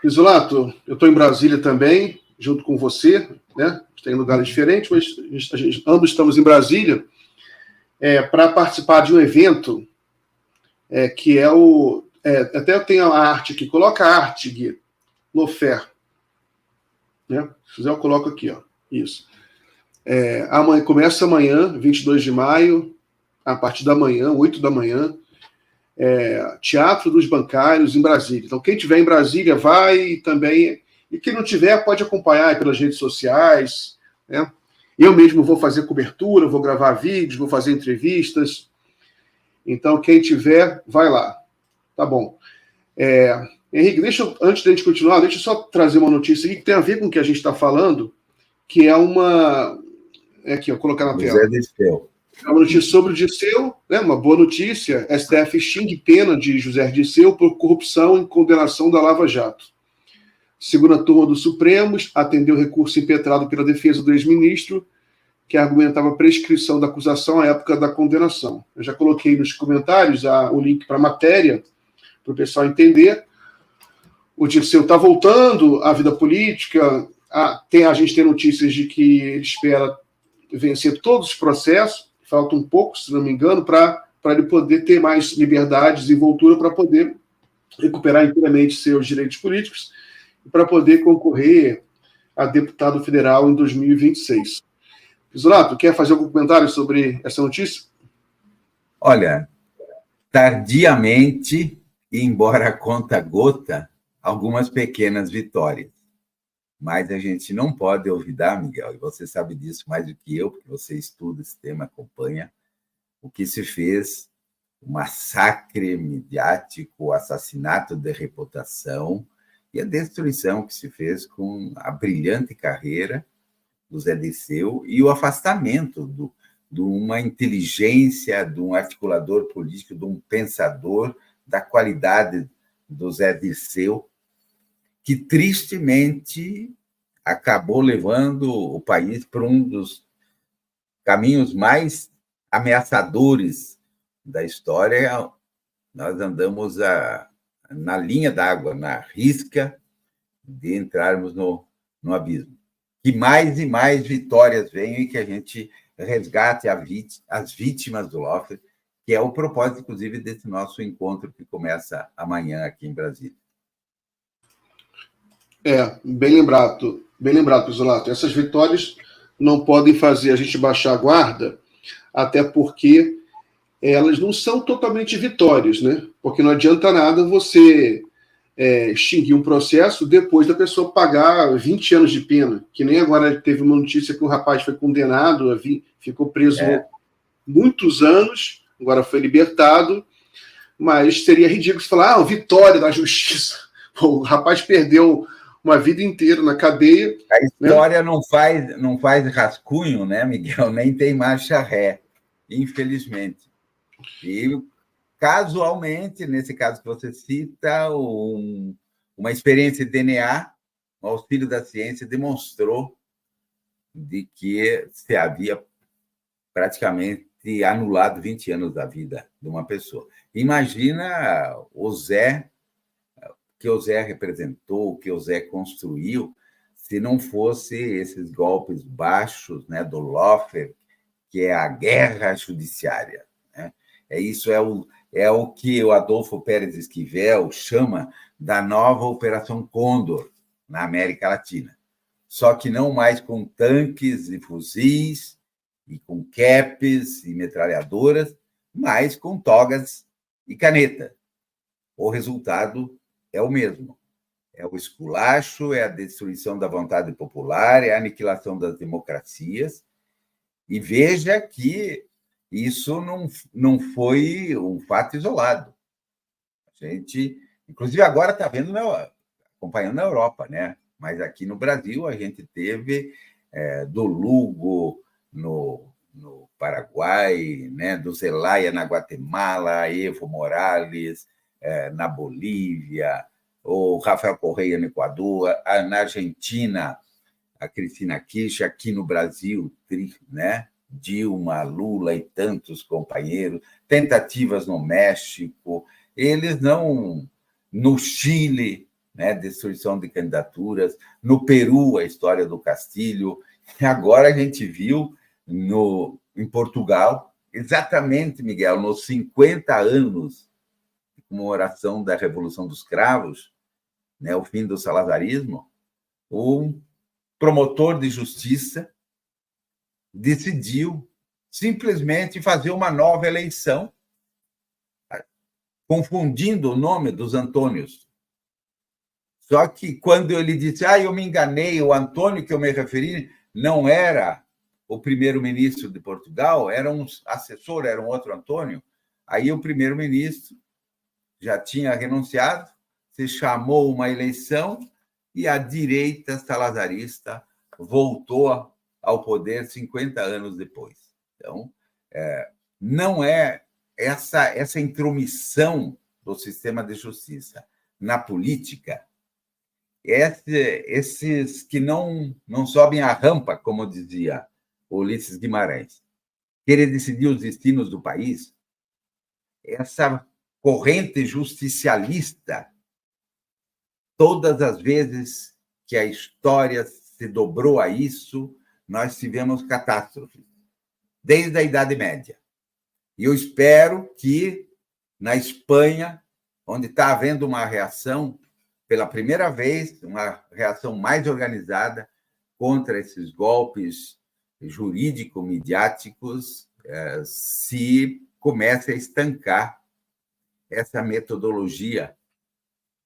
Isolato, eu estou em Brasília também, junto com você, né? Tem lugares diferentes, mas ambos estamos em Brasília para participar de um evento que é o... até eu tenho a arte aqui, coloca a arte, Gui, Lofer. Né? Se quiser, eu coloco aqui, ó. Isso. Amanhã, começa amanhã, 22 de maio, a partir da manhã, 8 da manhã, Teatro dos Bancários em Brasília. Então, quem estiver em Brasília vai também, e quem não tiver pode acompanhar pelas redes sociais, né? Eu mesmo vou fazer cobertura, vou gravar vídeos, vou fazer entrevistas. Então, quem tiver, vai lá. Tá bom. Henrique, antes da gente continuar, deixa eu só trazer uma notícia aqui que tem a ver com o que a gente está falando, que é uma... aqui, ó, colocar na tela. É uma notícia sobre o Dirceu, né? Uma boa notícia. STF extingue pena de José Dirceu por corrupção em condenação da Lava Jato. Segunda turma do Supremo atendeu recurso impetrado pela defesa do ex-ministro, que argumentava prescrição da acusação à época da condenação. Eu já coloquei nos comentários o link para a matéria, para o pessoal entender. O Dirceu está voltando à vida política. A gente tem notícias de que ele espera vencer todos os processos. Falta um pouco, se não me engano, para ele poder ter mais liberdade, desenvoltura, para poder recuperar inteiramente seus direitos políticos e para poder concorrer a deputado federal em 2026. Isolato, quer fazer algum comentário sobre essa notícia? Olha, tardiamente, e embora a conta-gota, algumas pequenas vitórias. Mas a gente não pode olvidar, Miguel, e você sabe disso mais do que eu, porque você estuda esse tema, acompanha, o que se fez, o massacre midiático, o assassinato de reputação e a destruição que se fez com a brilhante carreira do Zé Dirceu e o afastamento de uma inteligência, de um articulador político, de um pensador, da qualidade do Zé Dirceu, que tristemente acabou levando o país para um dos caminhos mais ameaçadores da história. Nós andamos na linha d'água, na risca de entrarmos no abismo. Que mais e mais vitórias venham e que a gente resgate as vítimas do Lofer, que é o propósito, inclusive, desse nosso encontro que começa amanhã aqui em Brasília. Bem lembrado, Isolato. Essas vitórias não podem fazer a gente baixar a guarda, até porque elas não são totalmente vitórias, né? Porque não adianta nada você extinguir um processo depois da pessoa pagar 20 anos de pena, que nem agora teve uma notícia que o rapaz foi condenado, ficou preso muitos anos, agora foi libertado, mas seria ridículo você falar, vitória da justiça. Pô, o rapaz perdeu uma vida inteira na cadeia. A história, né? não faz rascunho, né, Miguel? Nem tem marcha ré, infelizmente. E, casualmente, nesse caso que você cita, uma experiência de DNA, o auxílio da ciência, demonstrou de que se havia praticamente anulado 20 anos da vida de uma pessoa. Imagina o Zé, que o Zé representou, que o Zé construiu, se não fosse esses golpes baixos, né, do Lofer, que é a guerra judiciária. Né? Isso é o que o Adolfo Pérez Esquivel chama da nova Operação Condor na América Latina. Só que não mais com tanques e fuzis, e com capes e metralhadoras, mas com togas e caneta. O resultado é o mesmo. É o esculacho, é a destruição da vontade popular, é a aniquilação das democracias. E veja que isso não foi um fato isolado. A gente, inclusive, agora está vendo, acompanhando na Europa, né? Mas aqui no Brasil a gente teve do Lugo no Paraguai, né? Do Zelaya na Guatemala, Evo Morales na Bolívia, o Rafael Correia no Equador, na Argentina, a Cristina Kirchner, aqui no Brasil, né? Dilma, Lula e tantos companheiros, tentativas no México, eles não... No Chile, né, destruição de candidaturas. No Peru, a história do Castilho. E agora a gente viu em Portugal, exatamente, Miguel, nos 50 anos de comemoração da Revolução dos Cravos, né, o fim do salazarismo, um promotor de justiça decidiu simplesmente fazer uma nova eleição, confundindo o nome dos Antônios. Só que quando ele disse, eu me enganei, o Antônio que eu me referi não era o primeiro-ministro de Portugal, era um assessor, era um outro Antônio. Aí o primeiro-ministro já tinha renunciado, se chamou uma eleição e a direita salazarista voltou ao poder 50 anos depois. Então, não é essa intromissão do sistema de justiça na política, esses que não sobem a rampa, como dizia Ulisses Guimarães, querer decidir os destinos do país, essa corrente justicialista, todas as vezes que a história se dobrou a isso, nós tivemos catástrofes, desde a Idade Média. E eu espero que, na Espanha, onde está havendo uma reação, pela primeira vez, uma reação mais organizada contra esses golpes jurídico-midiáticos, se comece a estancar essa metodologia,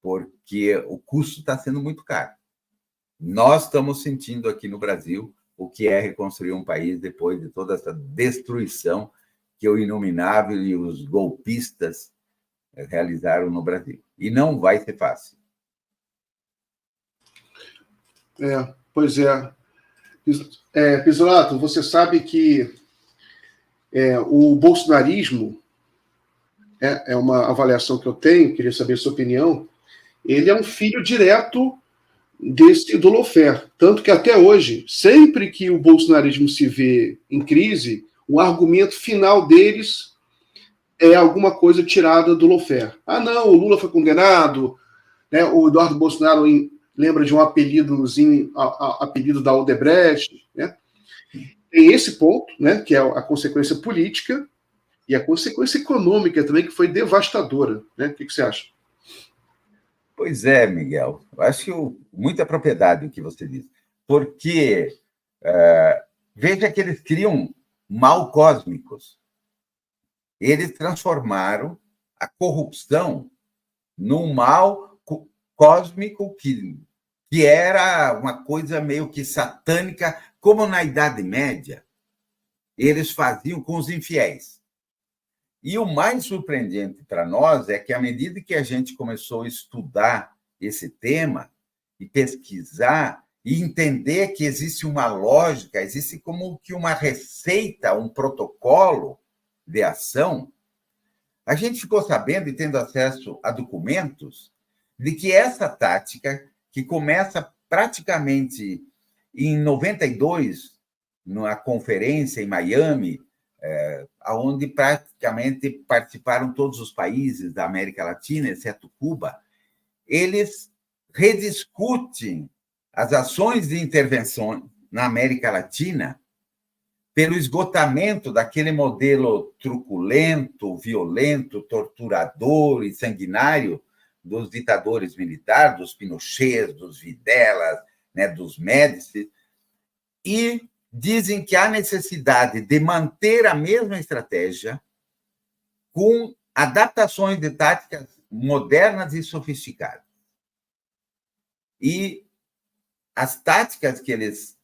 porque o custo está sendo muito caro. Nós estamos sentindo aqui no Brasil o que é reconstruir um país depois de toda essa destruição que o Inominável e os golpistas realizaram no Brasil. E não vai ser fácil. Pois é. Pizzolato, você sabe que o bolsonarismo, é uma avaliação que eu tenho, queria saber a sua opinião, ele é um filho direto do lawfare. Tanto que até hoje, sempre que o bolsonarismo se vê em crise, o argumento final deles é alguma coisa tirada do lawfare. Não, o Lula foi condenado, né? O Eduardo Bolsonaro lembra de um apelidozinho, apelido da Odebrecht, né? Tem esse ponto, né, que é a consequência política, e a consequência econômica também, que foi devastadora, né? O que você acha? Pois é, Miguel. Eu acho muita propriedade o que você diz. Porque veja que eles criam mal cósmicos. Eles transformaram a corrupção num mal cósmico que era uma coisa meio que satânica, como na Idade Média eles faziam com os infiéis. E o mais surpreendente para nós é que, à medida que a gente começou a estudar esse tema e pesquisar e entender que existe uma lógica, existe como que uma receita, um protocolo de ação, a gente ficou sabendo e tendo acesso a documentos de que essa tática, que começa praticamente em 92, numa conferência em Miami, onde praticamente participaram todos os países da América Latina, exceto Cuba, eles rediscutem as ações de intervenção na América Latina pelo esgotamento daquele modelo truculento, violento, torturador e sanguinário dos ditadores militares, dos Pinochets, dos Videlas, né, dos Médici, e dizem que há necessidade de manter a mesma estratégia com adaptações de táticas modernas e sofisticadas. E as táticas que eles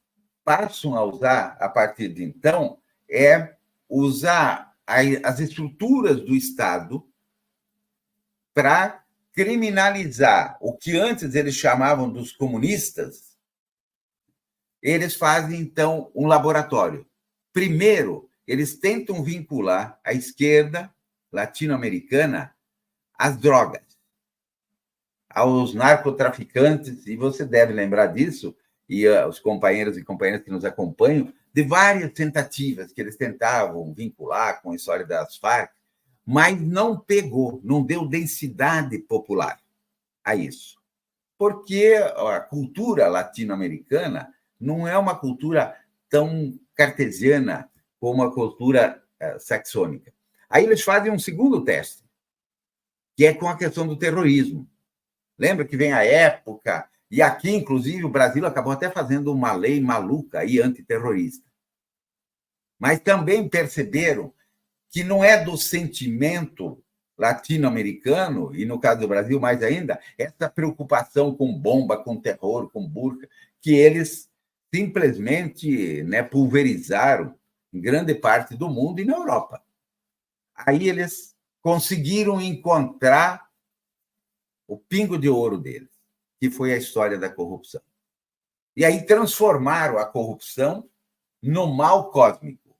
passam a usar a partir de então é usar as estruturas do Estado para criminalizar o que antes eles chamavam dos comunistas. Eles fazem, então, um laboratório. Primeiro, eles tentam vincular a esquerda latino-americana às drogas, aos narcotraficantes, e você deve lembrar disso, e os companheiros e companheiras que nos acompanham, de várias tentativas que eles tentavam vincular com a história das Farc, mas não pegou, não deu densidade popular a isso. porque a cultura latino-americana não é uma cultura tão cartesiana como a cultura saxônica. Aí eles fazem um segundo teste, que é com a questão do terrorismo. Lembra que vem a época, e aqui, inclusive, o Brasil acabou até fazendo uma lei maluca aí, antiterrorista. Mas também perceberam que não é do sentimento latino-americano, e no caso do Brasil mais ainda, essa preocupação com bomba, com terror, com burca, que eles simplesmente, né, pulverizaram em grande parte do mundo e na Europa. Aí eles conseguiram encontrar o pingo de ouro deles, que foi a história da corrupção. E aí transformaram a corrupção no mal cósmico.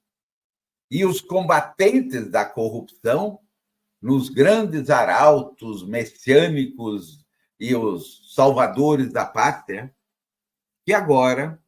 E os combatentes da corrupção nos grandes arautos messiânicos e os salvadores da pátria, que agora,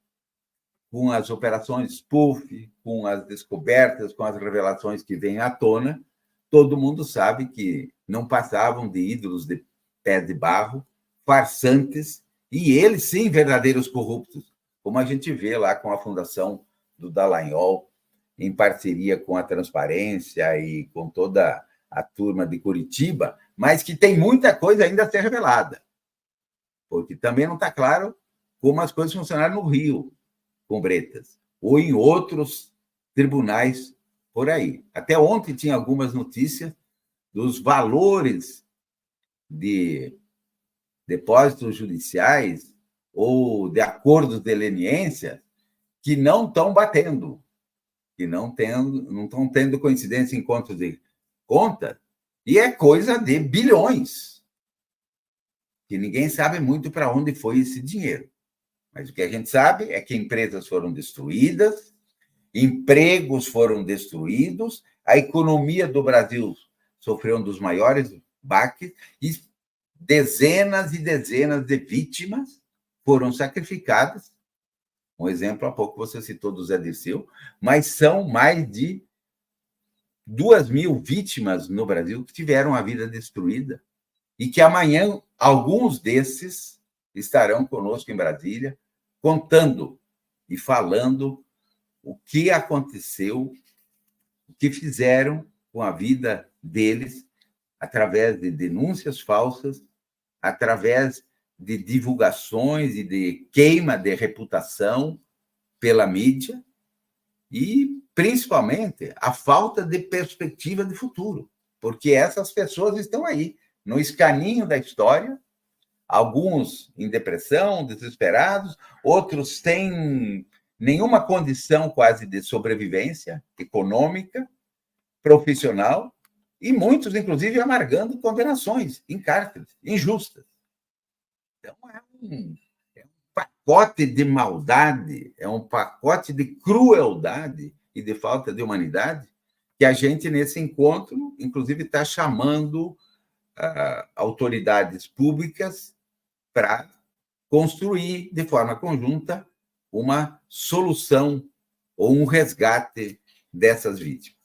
com as operações spoof, com as descobertas, com as revelações que vêm à tona, todo mundo sabe que não passavam de ídolos de pé de barro, farsantes, e eles, sim, verdadeiros corruptos, como a gente vê lá com a fundação do Dallagnol, em parceria com a Transparência e com toda a turma de Curitiba, mas que tem muita coisa ainda a ser revelada, porque também não está claro como as coisas funcionaram no Rio, com Bretas, ou em outros tribunais por aí. Até ontem tinha algumas notícias dos valores de depósitos judiciais ou de acordos de leniência que não estão batendo, que não estão tendo coincidência em contas de conta, e é coisa de bilhões, que ninguém sabe muito para onde foi esse dinheiro. Mas o que a gente sabe é que empresas foram destruídas, empregos foram destruídos, a economia do Brasil sofreu um dos maiores baques e dezenas e dezenas de vítimas foram sacrificadas. Um exemplo, há pouco você citou do Zé Dirceu, mas são mais de 2.000 vítimas no Brasil que tiveram a vida destruída e que amanhã alguns desses estarão conosco em Brasília, contando e falando o que aconteceu, o que fizeram com a vida deles através de denúncias falsas, através de divulgações e de queima de reputação pela mídia e, principalmente, a falta de perspectiva de futuro, porque essas pessoas estão aí, no escaninho da história, alguns em depressão, desesperados, outros sem nenhuma condição quase de sobrevivência econômica, profissional, e muitos, inclusive, amargando condenações em cárceres injustas. Então, é um pacote de maldade, é um pacote de crueldade e de falta de humanidade que a gente, nesse encontro, inclusive, está chamando autoridades públicas para construir, de forma conjunta, uma solução ou um resgate dessas vítimas.